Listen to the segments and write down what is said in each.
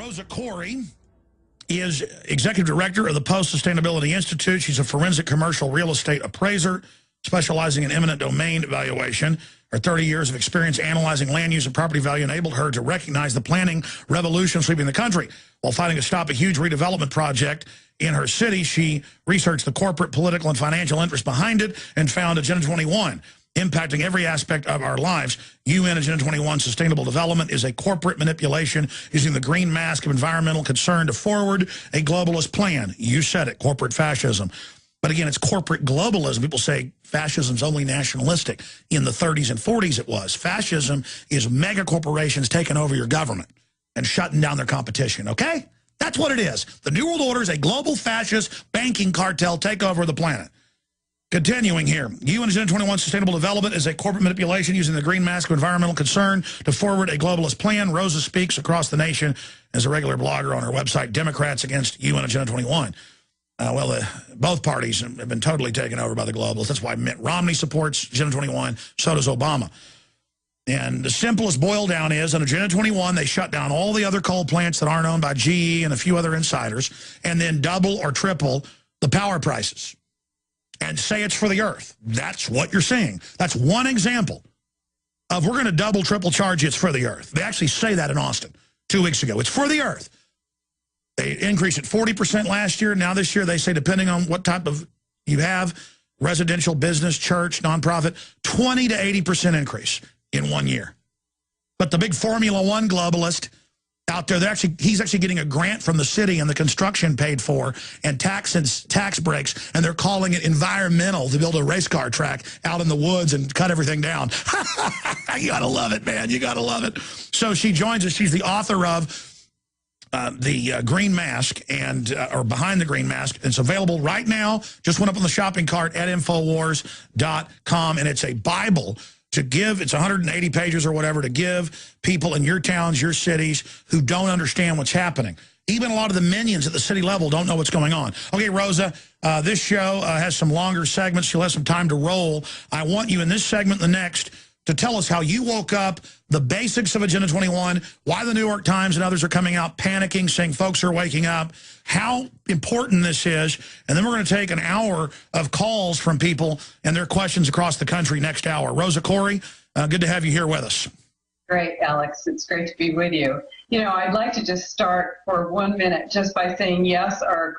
Rosa Koire is executive director of the Post-Sustainability Institute. She's a forensic commercial real estate appraiser specializing in eminent domain valuation. Her 30 years of experience analyzing land use and property value enabled her to recognize the planning revolution sweeping the country. While fighting to stop a huge redevelopment project in her city, she researched the corporate, political, and financial interests behind it and found Agenda 21, impacting every aspect of our lives. UN Agenda 21 Sustainable Development is a corporate manipulation using the green mask of environmental concern to forward a globalist plan. You said it, corporate fascism. But again, it's corporate globalism. People say fascism's only nationalistic. In the 30s and 40s it was. Fascism is mega corporations taking over your government and shutting down their competition, okay? That's what it is. The New World Order is a global fascist banking cartel takeover of the planet. Continuing here, UN Agenda 21 Sustainable Development is a corporate manipulation using the green mask of environmental concern to forward a globalist plan. Rosa speaks across the nation as a regular blogger on her website, Democrats Against UN Agenda 21. Both parties have been totally taken over by the globalists. That's why Mitt Romney supports Agenda 21, so does Obama. And the simplest boil down is, on Agenda 21, they shut down all the other coal plants that aren't owned by GE and a few other insiders, and then double or triple the power prices. And say it's for the earth. That's what you're seeing. That's one example of we're going to double, triple charge you, it's for the earth. They actually say that in Austin 2 weeks ago. It's for the earth. They increased it 40% last year. Now this year they say, depending on what type of you have, residential, business, church, nonprofit, 20 to 80% increase in 1 year. But the big Formula One globalist out there, he's actually getting a grant from the city and the construction paid for and tax breaks, and they're calling it environmental to build a race car track out in the woods and cut everything down. You got to love it, man. You got to love it. So she joins us. She's the author of the Green Mask, and or Behind the Green Mask. It's available right now. Just went up on the shopping cart at Infowars.com, and it's a Bible to give. It's 180 pages or whatever to give people in your towns, your cities who don't understand what's happening. Even a lot of the minions at the city level don't know what's going on. Okay, Rosa, this show has some longer segments. You'll have some time to roll. I want you in this segment and the next to tell us how you woke up, the basics of Agenda 21, why the New York Times and others are coming out panicking, saying folks are waking up, how important this is, and then we're going to take an hour of calls from people and their questions across the country next hour. Rosa Koire, good to have you here with us. Great, Alex. It's great to be with you. You know, I'd like to just start for 1 minute just by saying, yes, our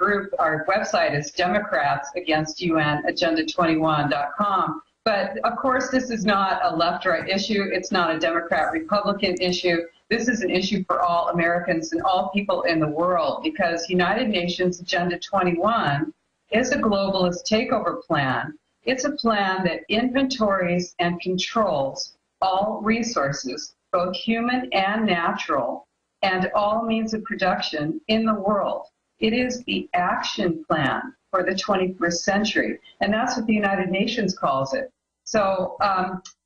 website is Democrats Against UN, agenda21.com. But, of course, this is not a left-right issue. It's not a Democrat-Republican issue. This is an issue for all Americans and all people in the world, because United Nations Agenda 21 is a globalist takeover plan. It's a plan that inventories and controls all resources, both human and natural, and all means of production in the world. It is the action plan for the 21st century, and that's what the United Nations calls it. So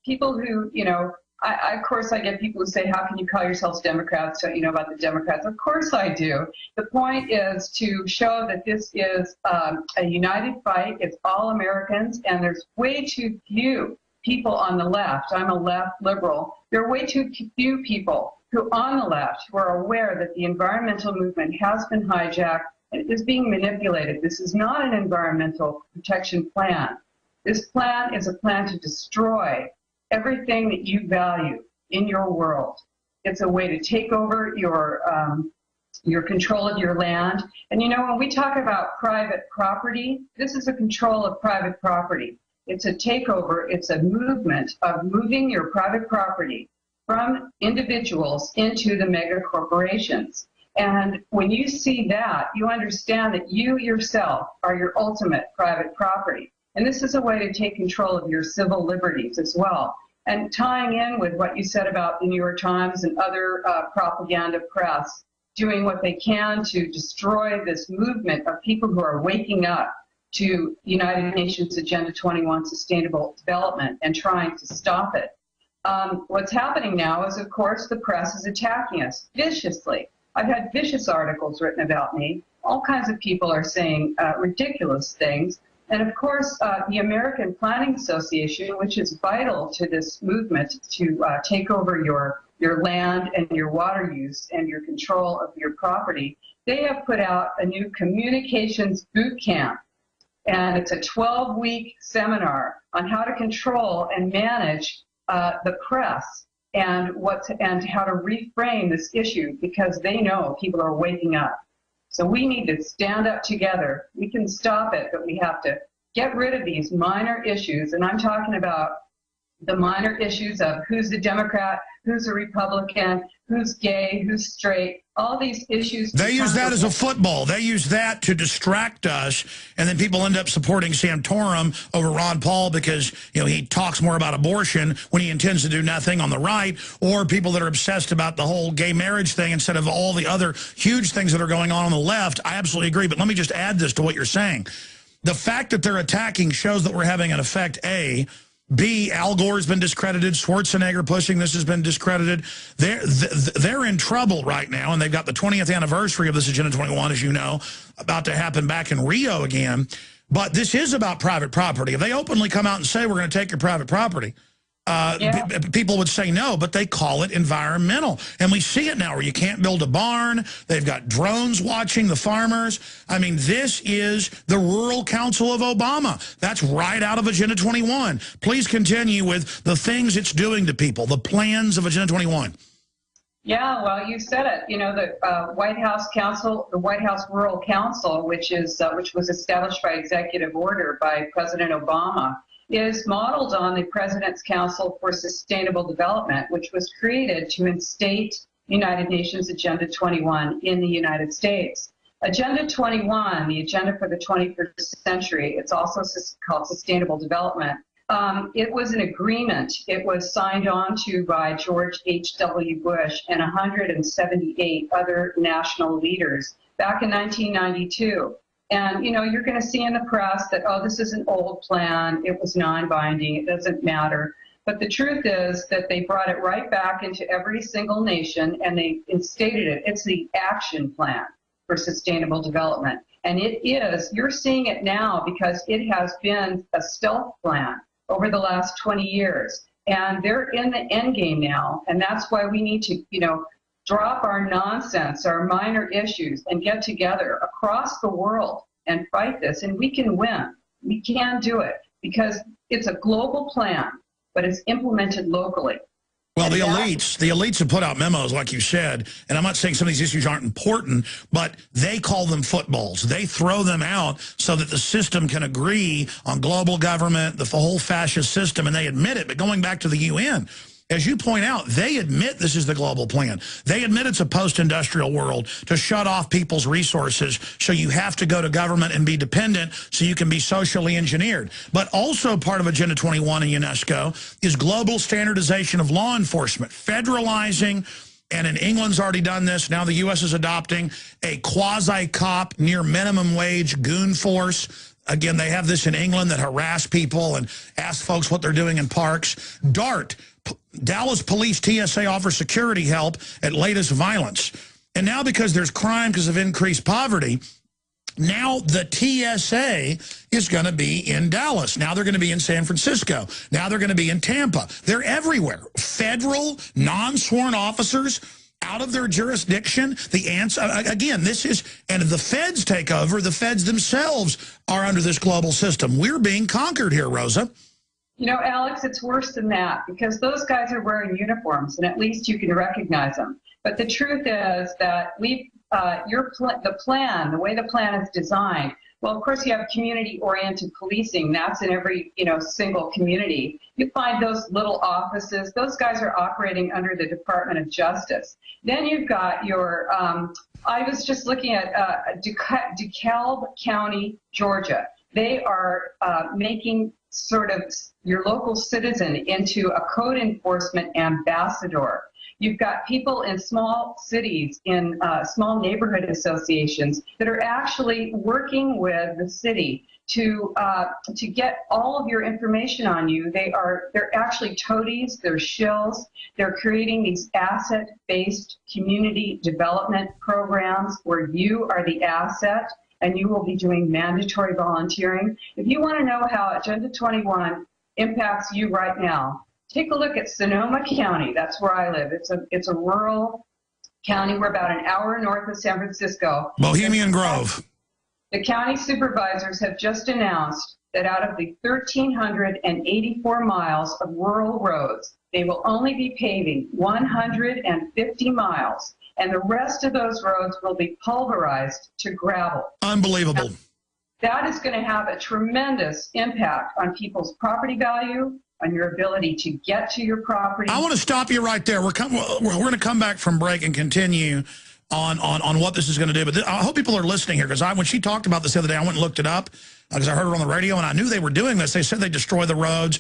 people who, you know, of course I get people who say, how can you call yourselves Democrats? Don't you know about the Democrats? Of course I do. The point is to show that this is a united fight. It's all Americans, and there's way too few people on the left. I'm a left liberal. There are way too few people who on the left who are aware that the environmental movement has been hijacked and is being manipulated. This is not an environmental protection plan. This plan is a plan to destroy everything that you value in your world. It's a way to take over your control of your land. And you know, when we talk about private property, this is a control of private property. It's a takeover. It's a movement of moving your private property from individuals into the mega corporations. And when you see that, you understand that you yourself are your ultimate private property. And this is a way to take control of your civil liberties as well. And tying in with what you said about the New York Times and other propaganda press doing what they can to destroy this movement of people who are waking up to United Nations Agenda 21 Sustainable Development and trying to stop it. What's happening now is, of course, the press is attacking us viciously. I've had vicious articles written about me. All kinds of people are saying ridiculous things. And of course, the American Planning Association, which is vital to this movement to take over your your land and your water use and your control of your property, they have put out a new communications boot camp. And it's a 12-week seminar on how to control and manage the press and how to reframe this issue, because they know people are waking up. So we need to stand up together. We can stop it, but we have to get rid of these minor issues. And I'm talking about the minor issues of who's a Democrat, who's a Republican, who's gay, who's straight, all these issues. They use that as a football. They use that to distract us, and then people end up supporting Santorum over Ron Paul because, you know, he talks more about abortion when he intends to do nothing on the right, or people that are obsessed about the whole gay marriage thing instead of all the other huge things that are going on the left. I absolutely agree, but let me just add this to what you're saying. The fact that they're attacking shows that we're having an effect, A. B, Al Gore's been discredited. Schwarzenegger pushing this has been discredited. They're in trouble right now, and they've got the 20th anniversary of this Agenda 21, as you know, about to happen back in Rio again. But this is about private property. If they openly come out and say, we're going to take your private property, people would say no, but they call it environmental. And we see it now where you can't build a barn. They've got drones watching the farmers. I mean, this is the Rural Council of Obama. That's right out of Agenda 21. Please continue with the things it's doing to people, the plans of Agenda 21. Yeah, well, you said it. You know, the White House Council, the White House Rural Council, which was established by executive order by President Obama, is modeled on the President's Council for Sustainable Development, which was created to instate United Nations Agenda 21 in the United States. Agenda 21, the agenda for the 21st century, it's also called Sustainable Development. It was an agreement. It was signed on to by George H.W. Bush and 178 other national leaders back in 1992. And, you know, you're going to see in the press that, oh, this is an old plan. It was non-binding. It doesn't matter. But the truth is that they brought it right back into every single nation, and they instated it. It's the action plan for sustainable development. And it is, you're seeing it now because it has been a stealth plan over the last 20 years. And they're in the end game now. And that's why we need to, you know, drop our nonsense, our minor issues, and get together across the world and fight this. And we can win. We can do it because it's a global plan, but it's implemented locally. Well, the elites have put out memos, like you said, and I'm not saying some of these issues aren't important, but they call them footballs. They throw them out so that the system can agree on global government, the whole fascist system, and they admit it. But going back to the UN, as you point out, they admit this is the global plan. They admit it's a post-industrial world to shut off people's resources, so you have to go to government and be dependent so you can be socially engineered. But also part of Agenda 21 and UNESCO is global standardization of law enforcement, federalizing, and in England's already done this. Now the U.S. is adopting a quasi-cop, near minimum wage goon force. Again, they have this in England that harass people and ask folks what they're doing in parks. DART, Dallas Police TSA offers security help at latest violence. And now because there's crime because of increased poverty, now the TSA is going to be in Dallas. Now they're going to be in San Francisco. Now they're going to be in Tampa. They're everywhere. Federal, non-sworn officers out of their jurisdiction. The answer, again, this is, and if the feds take over, the feds themselves are under this global system. We're being conquered here, Rosa. You know, Alex, it's worse than that because those guys are wearing uniforms and at least you can recognize them. But the truth is that the way the plan is designed, well, of course you have community-oriented policing. That's in every, you know, single community. You find those little offices. Those guys are operating under the Department of Justice. Then you've got your, I was just looking at DeKalb County, Georgia. They are making sort of your local citizen into a code enforcement ambassador. You've got people in small cities, in small neighborhood associations that are actually working with the city to get all of your information on you. They're actually toadies, they're shills. They're creating these asset-based community development programs where you are the asset and you will be doing mandatory volunteering. If you want to know how Agenda 21 impacts you right now, Take a look at Sonoma County. That's where I live. It's a rural county. We're about an hour north of San Francisco. Bohemian Grove. The county supervisors have just announced that out of the 1,384 miles of rural roads, they will only be paving 150 miles, and the rest of those roads will be pulverized to gravel. Unbelievable. Now, that is going to have a tremendous impact on people's property value, on your ability to get to your property. I want to stop you right there. We're going to come back from break and continue on what this is going to do. But I hope people are listening here, because when she talked about this the other day, I went and looked it up because I heard her on the radio, and I knew they were doing this. They said they destroy the roads.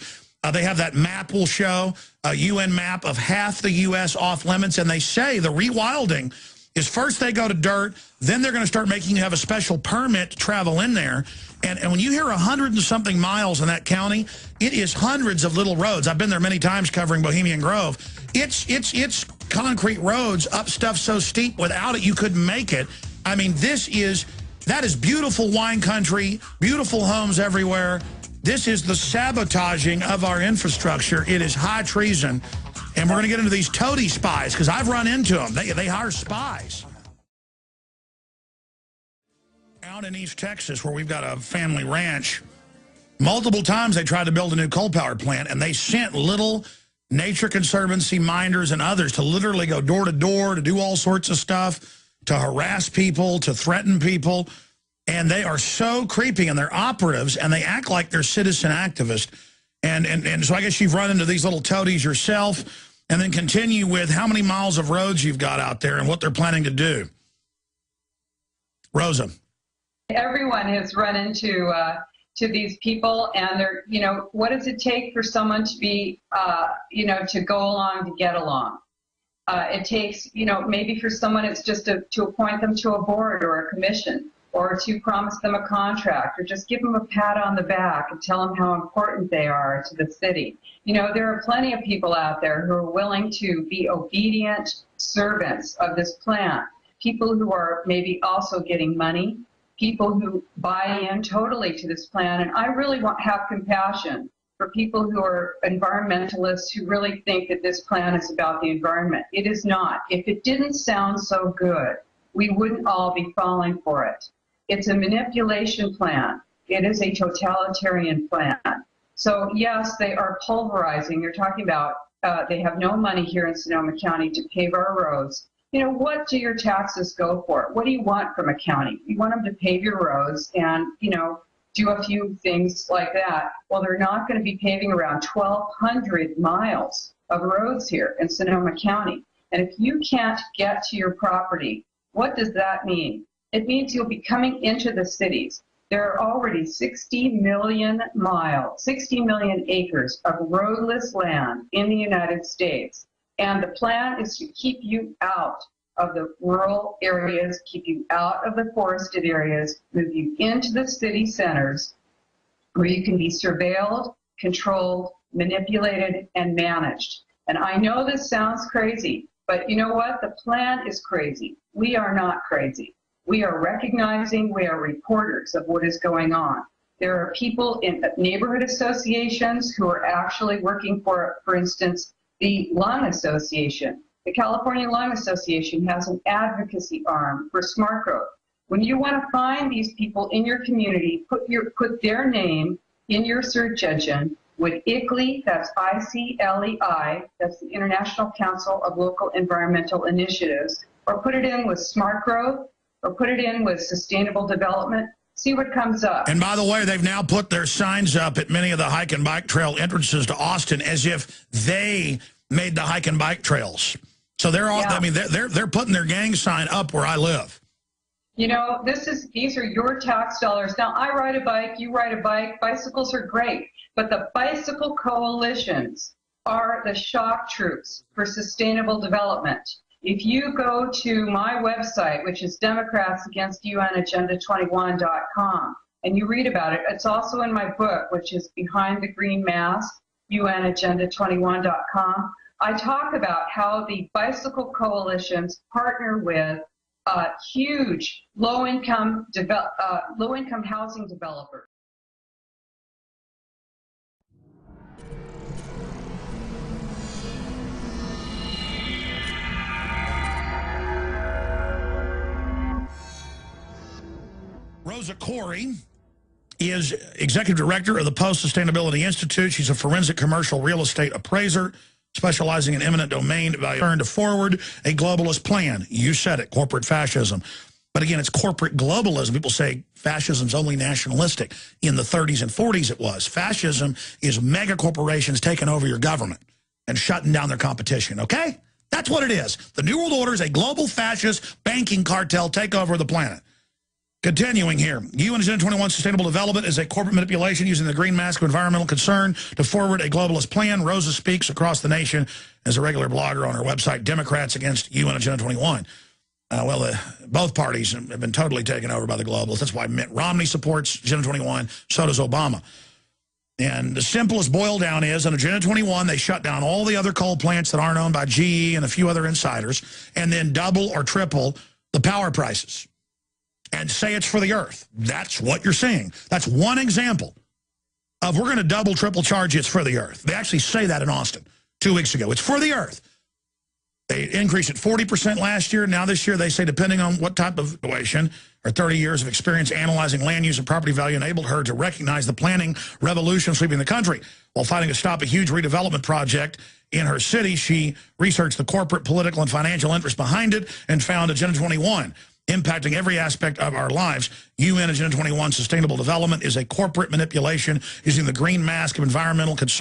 They have that map we'll show, a UN map of half the U.S. off limits, and they say the rewilding is first they go to dirt, then they're going to start making you have a special permit to travel in there. And when you hear 100 and something miles in that county, it is hundreds of little roads. I've been there many times covering Bohemian Grove. It's concrete roads up stuff so steep without it you couldn't make it. I mean, that is beautiful wine country, beautiful homes everywhere. This is the sabotaging of our infrastructure. It is high treason. And we're going to get into these toady spies, because I've run into them. They hire spies. Out in East Texas, where we've got a family ranch, multiple times they tried to build a new coal power plant, and they sent little Nature Conservancy minders and others to literally go door to door to do all sorts of stuff, to harass people, to threaten people. And they are so creepy, and they're operatives, and they act like they're citizen activists. And so I guess you've run into these little toadies yourself, and then continue with how many miles of roads you've got out there and what they're planning to do. Rosa. Everyone has run into to these people, and they're, what does it take for someone to be, to go along, to get along? It takes, maybe for someone it's just to appoint them to a board or a commission, or to promise them a contract, or just give them a pat on the back and tell them how important they are to the city. There are plenty of people out there who are willing to be obedient servants of this plan. People who are maybe also getting money, people who buy in totally to this plan. And I really have compassion for people who are environmentalists who really think that this plan is about the environment. It is not. If it didn't sound so good, we wouldn't all be falling for it. It's a manipulation plan. It is a totalitarian plan. So yes, they are pulverizing. They're talking about they have no money here in Sonoma County to pave our roads. What do your taxes go for? What do you want from a county? You want them to pave your roads and, do a few things like that. Well, they're not going to be paving around 1,200 miles of roads here in Sonoma County. And if you can't get to your property, what does that mean? It means you'll be coming into the cities. There are already 60 million acres of roadless land in the United States. And the plan is to keep you out of the rural areas, keep you out of the forested areas, move you into the city centers where you can be surveilled, controlled, manipulated, and managed. And I know this sounds crazy, but you know what? The plan is crazy. We are not crazy. We are recognizing, we are reporters of what is going on. There are people in neighborhood associations who are actually working for instance, the Lung Association. The California Lung Association has an advocacy arm for smart growth. When you want to find these people in your community, put their name in your search engine with ICLEI, that's I-C-L-E-I, that's the International Council of Local Environmental Initiatives, or put it in with smart growth, or put it in with sustainable development. See what comes up. And by the way, they've now put their signs up at many of the hike and bike trail entrances to Austin as if they made the hike and bike trails. So they're all, I mean, they're putting their gang sign up where I live. These are your tax dollars. Now, I ride a bike, you ride a bike, bicycles are great, but the bicycle coalitions are the shock troops for sustainable development. If you go to my website, which is DemocratsAgainstUNAgenda21.com, and you read about it, it's also in my book, which is Behind the Green Mask, UNAgenda21.com. I talk about how the bicycle coalitions partner with huge low-income housing developers. Rosa Koire is executive director of the Sustainability Institute. She's a forensic commercial real estate appraiser specializing in eminent domain valuation to forward a globalist plan. You said it, corporate fascism. But again, it's corporate globalism. People say fascism's only nationalistic. In the 30s and 40s it was. Fascism is mega corporations taking over your government and shutting down their competition, okay? That's what it is. The New World Order is a global fascist banking cartel takeover of the planet. Continuing here, UN Agenda 21 Sustainable Development is a corporate manipulation using the green mask of environmental concern to forward a globalist plan. Rosa speaks across the nation as a regular blogger on her website, Democrats Against UN Agenda 21. Both parties have been totally taken over by the globalists. That's why Mitt Romney supports Agenda 21, so does Obama. And the simplest boil down is, on Agenda 21, they shut down all the other coal plants that aren't owned by GE and a few other insiders, and then double or triple the power prices. And say it's for the earth. That's what you're seeing. That's one example of we're going to double, triple charge it's for the earth. They actually say that in Austin 2 weeks ago. It's for the earth. They increased it 40% last year. Now this year they say depending on what type of valuation or 30 years of experience analyzing land use and property value enabled her to recognize the planning revolution sweeping the country. While fighting to stop a huge redevelopment project in her city, she researched the corporate, political, and financial interests behind it and found Agenda 21. Impacting every aspect of our lives. UN Agenda 21 Sustainable Development is a corporate manipulation using the green mask of environmental concern.